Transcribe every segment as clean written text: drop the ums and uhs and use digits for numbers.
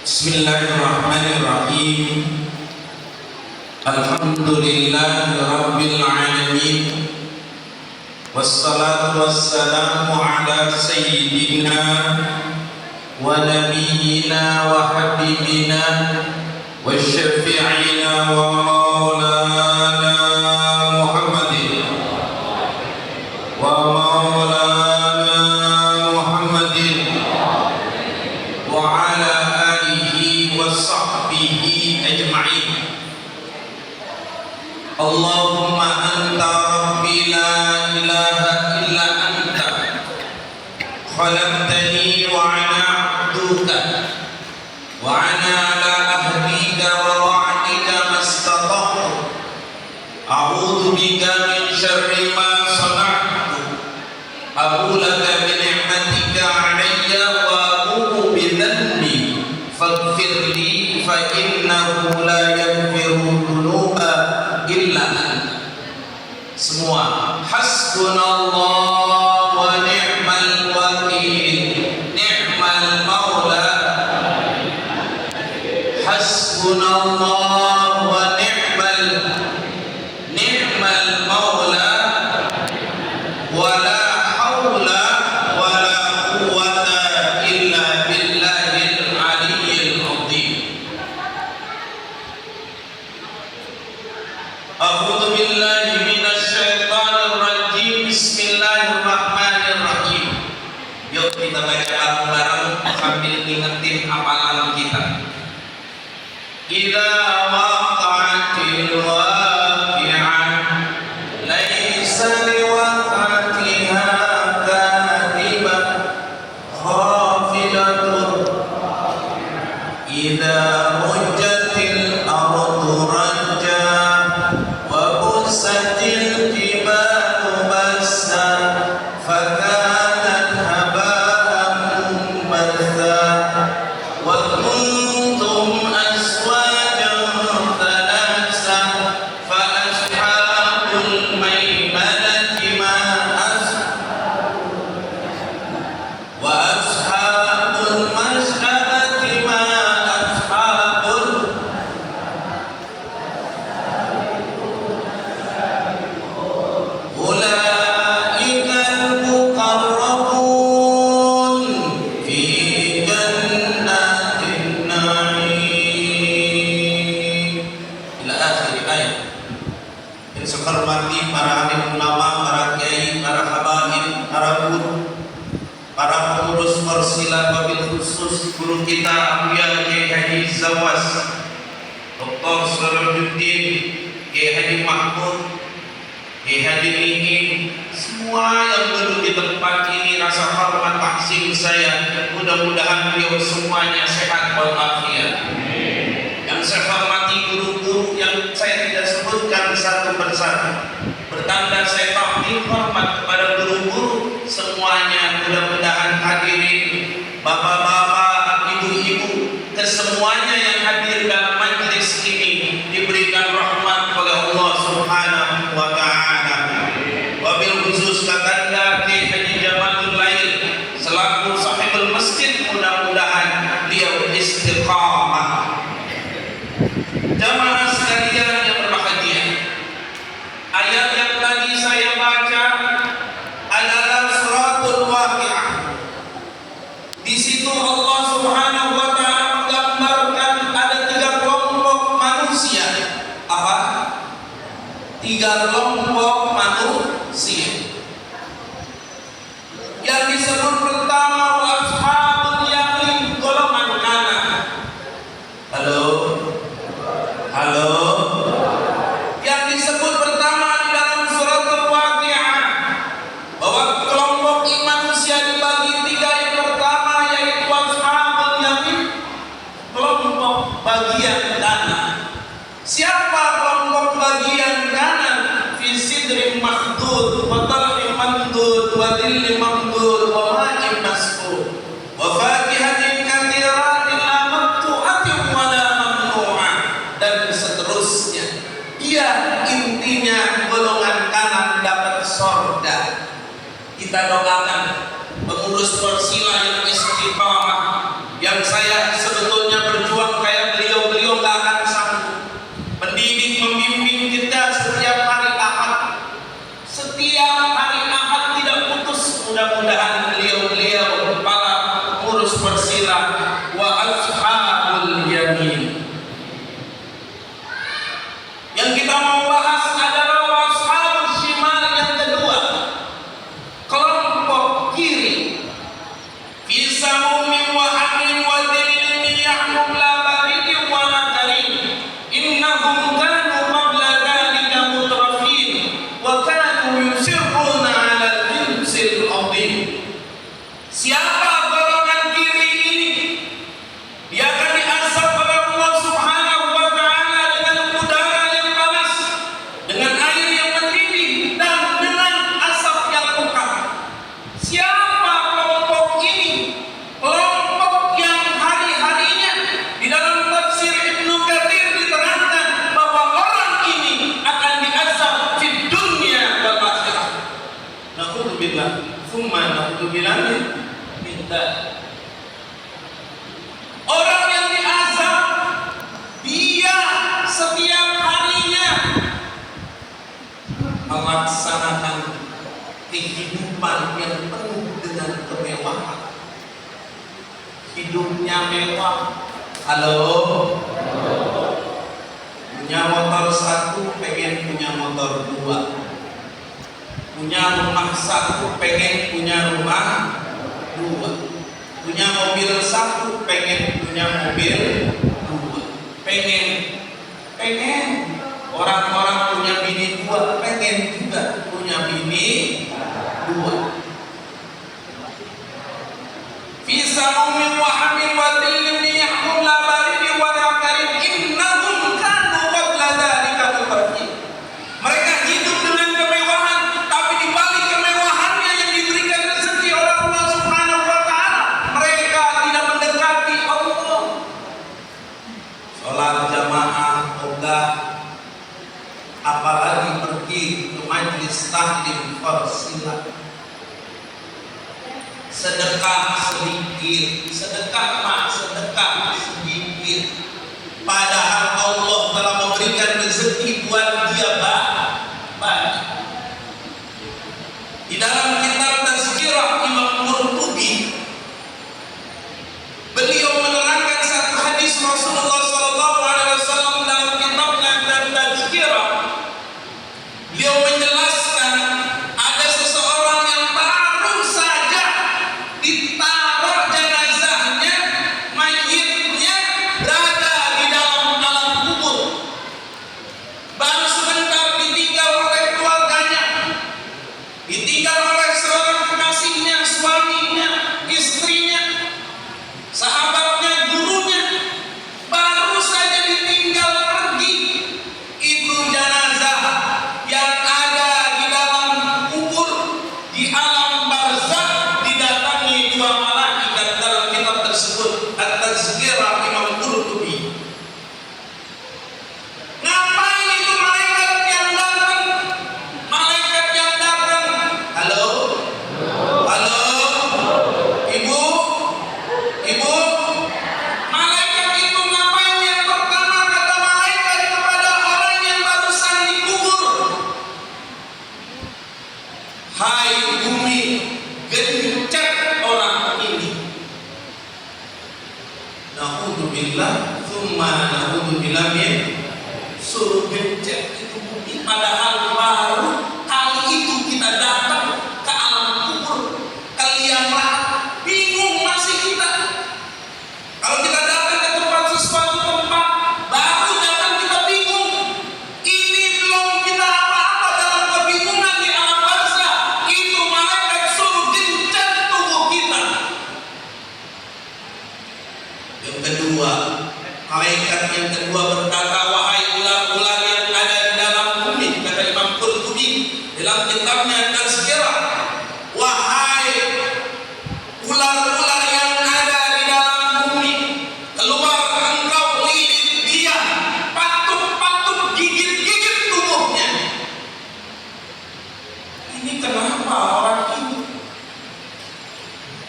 Bismillahirrahmanirrahim. Alhamdulillahi rabbil alamin. Wassalatu wassalamu ala sayyidina wa nabiyyina wa habibina wa syafi'ina wa maulana Muhammadin wa maulana Muhammadin wa ala alihi wa sahbihi ajma'in. Allahumma anta rabbi la ilaha illa anta khalaqtani wa ana abduka wa ana ala ahdika wa wa'dika mastata'tu a'udzu bika min syarri ma sana'tu abu laka bi ni'matika 'alayya wa abu bi dhanbi faghfir li fa innahu la yaghfiru dhunuba illa anta. Semua hasbunallah wa ni'mal wakil, ni'mal maula. Hasbunallah wa ni'mal maula wa la haula wa la quwwata illa billahil aliyyil azim. A'udzu billahi minasyaitonir rajim. Bismillahirrahmanirrahim. Yuk kita baca bareng-bareng sambil ngingetin hafalan kita. Idza waqa'atil waqi'ah laisa liwaqa'atiha kadhibah khafidatun idza rujjatil ardu rajja wa bussatil jibalu bassa fakanat haba'an munbatha wa kuntum azwajan thalatha fa ashabul maimanati ma wa ashabul mash'abati ma ashabul ulaikal muqarrabun fi jannatin na'im. Ila akhir ayat. Yang saya hormati para alim ulama, para kiai, para habaib, para guru, para pengurus Persila, wabil khusus guru kita Ambiya Kiai Haji Zawas, Dr. Salahuddin, Kiai Haji Mahmud, Kiai Haji Iin, semua yang duduk di tempat ini, rasa hormat takzim saya. Mudah-mudahan beliau semuanya sehat walafiat. Yang saya hormati guru-guru yang saya tidak sebutkan satu persatu, bertanda saya takdim hormat kepada guru-guru semuanya. Mudah-mudahan hadirin bapak-bapak, ibu-ibu, kesemuanya yang hadir dalam majlis ini diberikan rahmat oleh Allah Subhanahu wa taala. Wabil khusus kakanda Kiai Haji Jamalul Lail selaku sahibul masjid, mudah-mudahan beliau istiqamah. Jamaah sekalian yang berbahagia, ayat yang tadi saya baca adalah suratul waqi'ah. Di situ Allah Subhanahu wa taala menggambarkan ada 3 kelompok manusia. Apa? 3 kelompok manusia. Yang disebut pertama ashabul yamin, golongan kanan. Halo? Halo? Yang disebut pertama di dalam suratul waqi'ah bahwa kelompok manusia dibagi 3. Yang pertama yaitu ashabul yamin, kelompok bagian kanan. Siapa kelompok bagian kanan? Fi sidrin makhdud wa talhin mamdud wa dhillin mamdud wa ma'in masqud wa fakihatin katsiratin la maqtu'atin wa la mamnu'ah, dan seterusnya. Dia intinya golongan kanan dapat surga. Kita doakan pengurus Persila yang istiqamah, yang saya sebetulnya pengurus Persila wa ashabul yamin. Yang kita mau bahas adalah wa ashabul shimal, yang kedua, kelompok kiri. Fi samumin wa hamim wa dhillin yahmum la baridin wa la karim innahum kanu qabla dhalika mutrafin wa kanu yusirruna ala al-hinsil azim. Siapa golongan kiri ini? Dia akan diazab oleh Allah Subhanahu wa Ta'ala dengan udara yang panas, dengan air yang mendidih, dan dengan asap yang pekat. Siapa kelompok ini? Kelompok yang hari-harinya di dalam tafsir Ibnu Katsir diterangkan bahwa orang ini akan diazab di dunia wal akhirah. Na'udzubillah, tsumma na'udzubillah min dzalik. Orang yang diazab, dia setiap harinya melaksanakan kehidupan yang penuh dengan kemewahan. Hidupnya mewah. Halo? Punya motor satu, pengen punya motor dua. Punya rumah satu, pengen punya rumah dua. Punya mobil satu, pengen punya mobil dua. Pengen orang-orang punya bini dua, pengen juga punya bini dua. Fi samumin wa hamim wa dhillin yahmum la baridin wa la karim innahum kanu qabla dhalika mutrafin. Mereka hidup dengan kemewahan, tapi di balik kemewahannya yang diberikan rezeki oleh Allah Subhanahu wa Ta'ala, mereka tidak mendekati Allah. Sholat jamaah ogah, apalagi pergi ke majelis tahlim Persila. Sedekah sedikit, sedekah sedikit. Padahal Allah telah memberikan rezeki buat dia banyak. Di dalam kitab Tazkirah Imam Qurtubi, beliau menerangkan satu hadis Rasulullah SAW dalam kitabnya Tazkirah. Beliau menjelaskan ada seseorang yang baru saja ditaruh jenazahnya, mayitnya berada di dalam alam kubur. Baru sebentar ditinggal oleh keluarganya, ditinggal oleh seorang kekasihnya, suaminya, istrinya, sahabatnya, gurunya. Baru saja ditinggal pergi. Itu jenazah yang ada di dalam kubur, di alam barzakh, didatangi dua malaikat dalam kitab tersebut At-Tazkirah Imam Qurtubi. Ngapain itu malaikat yang datang? Malaikat yang datang. Halo? Halo? Ibu? Ibu? Malaikat itu ngapain? Yang pertama kata malaikat kepada orang yang barusan dikubur, hai bumi, gencet orang ini. Na'udzubillah, tsumma na'udzubillah min, suruh gencet itu bumi. Padahal baru kali itu kita datang ke alam kubur, ke liang lahat. Bingung masih kita. Kalau kita datang ke tempat sesuatu tempat baru datang, kita bingung. Ini belum kita apa-apa dalam kebingungan di alam barzakh. Itu malaikat suruh gencet tubuh kita. Yang kedua, malaikat yang kedua berkata, wahai ular-ular yang ada di dalam bumi, kata Imam Qurtubi dalam kitabnya Tazkirah, wahai ular-ular yang ada di dalam bumi, keluar engkau lilit dia, patuk-patuk, gigit-gigit tubuhnya. Ini kenapa orang ini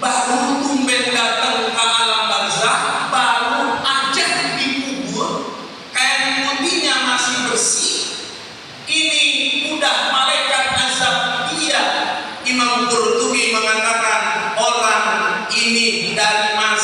baru tumben datang ke alam barzakh, baru aja dikubur, kain putihnya masih bersih, ini udah malaikat azab dia. Imam Qurtubi mengatakan orang ini dari masa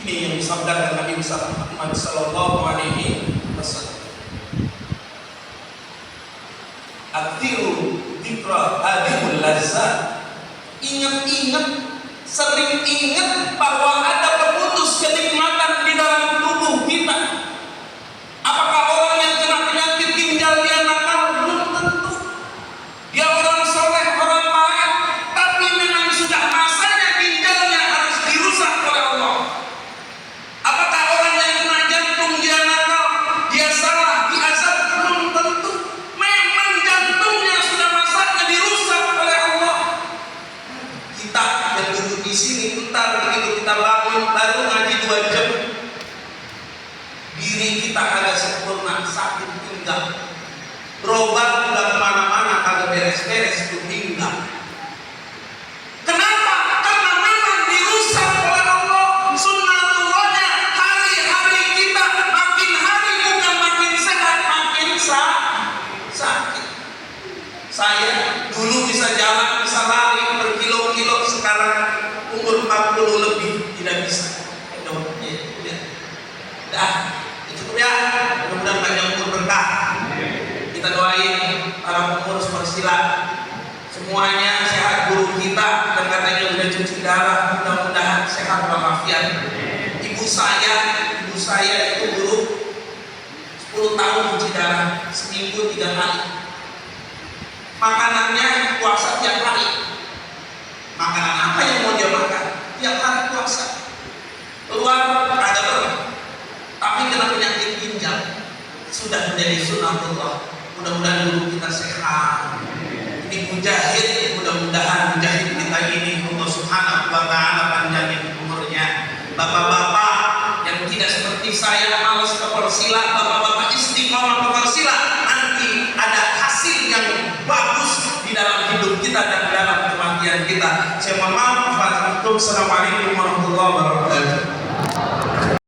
Ini yang disabdakan Nabi Muhammad sallallahu alaihi wasallam. Aktiru dzikra hadimul lazzat. Ingat-ingat, sering ingat bahwa ada pemutus kenikmatan di dalam tubuh kita. Apakah orang yang kena penyakit ginjal dia nakal? Belum tentu. Dia orang soleh, orang baik, tapi memang sudah masanya ginjalnya harus dirusak oleh Allah. Apakah orang yang kena jantung dia nakal? Dia salah, diazab? Belum tentu. Memang jantungnya sudah masanya dirusak oleh Allah. Kita yang duduk di sini, entar begitu kita bangun baru ngaji 2 jam, diri kita agak sempurna, sakit pinggang, berobat udah kemana-mana kagak beres-beres itu pinggang. Kenapa? Karena memang dirusak oleh Allah. Sunnatullahnya hari-hari kita makin hari bukan makin sehat, makin sakit. Saya dulu bisa jalan, bisa lari berkilo-kilo, sekarang umur 40 lebih tidak bisa. Cukup ya, mudah-mudahan banyak umur berkah. Kita doain para pengurus Persilat semuanya sehat, guru kita dan katanya udah cuci darah, mudah-mudahan sehat walafiat. Ibu saya itu guru 10 tahun cuci darah, seminggu 3 kali. Makanannya puasa tiap hari. Makanan apa yang mau dia makan? Tiap hari puasa. Keluar ada pernah. Tapi kena penyakit ginjal sudah menjadi sunnatullah. Mudah-mudahan dulu kita sehat. Ini mujahid, mudah-mudahan mujahid kita ini Allah Subhanahu wa taala panjangin umurnya. Bapak-bapak yang tidak seperti saya malas ke Persilat, bapak-bapak istiqomah ke Persilat, nanti ada hasil yang bagus di dalam hidup kita dan dalam kematian kita. Saya mohon maaf. Assalamualaikum warahmatullahi wabarakatuh.